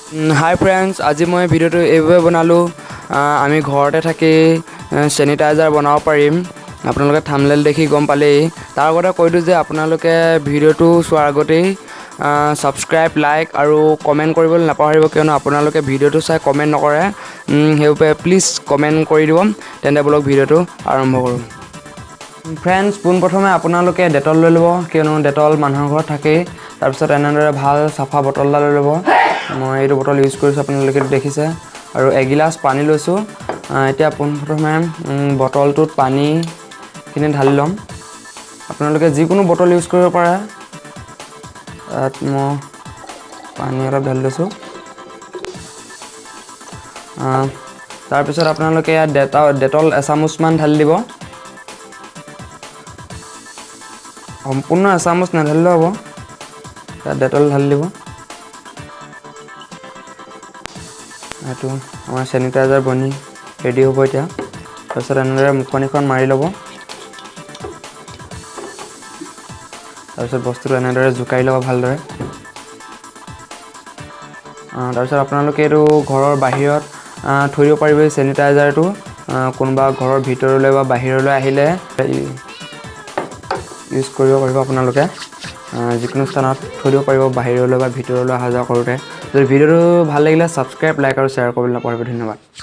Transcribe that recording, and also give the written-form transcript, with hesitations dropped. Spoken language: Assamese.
হাই ফ্ৰেণ্ডছ, আজি মই ভিডিঅ'টো এইভাবে বনালোঁ। আমি ঘৰতে থাকি চেনিটাইজাৰ বনাব পাৰিম। আপোনালোকে থাম্বনেইল দেখি গম পালেই। তাৰ আগতে কৈ দিওঁ যে আপোনালোকে ভিডিঅ'টো চোৱাৰ আগতেই ছাবস্ক্ৰাইব, লাইক আৰু কমেণ্ট কৰিবলৈ নাপাহৰিব, কিয়নো আপোনালোকে ভিডিঅ'টো চাই কমেণ্ট নকৰে। সেইবাবে প্লিজ কমেণ্ট কৰি দিব। তেন্তে বলক ভিডিঅ'টো আৰম্ভ কৰোঁ। ফ্ৰেণ্ডছ, পোনপ্ৰথমে আপোনালোকে ডেটল লৈ ল'ব, কিয়নো ডেটল মানুহৰ ঘৰত থাকেই। তাৰপিছত এনেদৰে ভাল চাফা বটল এটা লৈ ল'ব। মই এইটো বটল ইউজ কৰিছোঁ, আপোনালোকে দেখিছে। আৰু এগিলাচ পানী লৈছোঁ। এতিয়া পোনপ্ৰথমে বটলটোত পানীখিনি ঢালি ল'ম। আপোনালোকে যিকোনো বটল ইউজ কৰিব পাৰে। তাত মই পানী অলপ ঢালি লৈছোঁ। তাৰপিছত আপোনালোকে ইয়াত ডেটল এচামুচমান ঢালি দিব। সম্পূৰ্ণ এচামুচ নাঢালিলেও হ'ব। তাত ডেটল ঢালি দিব। এইটো আমাৰ চেনিটাইজাৰ বনি ৰেডি হ'ব এতিয়া। তাৰপিছত এনেদৰে মুখনিখন মাৰি ল'ব। তাৰপিছত বস্তুটো এনেদৰে জোকাৰি ল'ব ভালদৰে। তাৰপিছত আপোনালোকে এইটো ঘৰৰ বাহিৰত থৈ দিব পাৰিব। এই চেনিটাইজাৰটো কোনোবা ঘৰৰ ভিতৰলৈ বা বাহিৰলৈ আহিলে ইউজ কৰিব পাৰিব। আপোনালোকে যিকোনো স্থানত থৈ দিব পাৰিব, বাহিৰলৈ বা ভিতৰলৈ অহা যোৱা কৰোঁতে। যদি ভিডিঅ'টো ভাল লাগিলে ছাবস্ক্ৰাইব, লাইক আৰু শ্বেয়াৰ কৰিবলৈ নাপাহৰিব। ধন্যবাদ।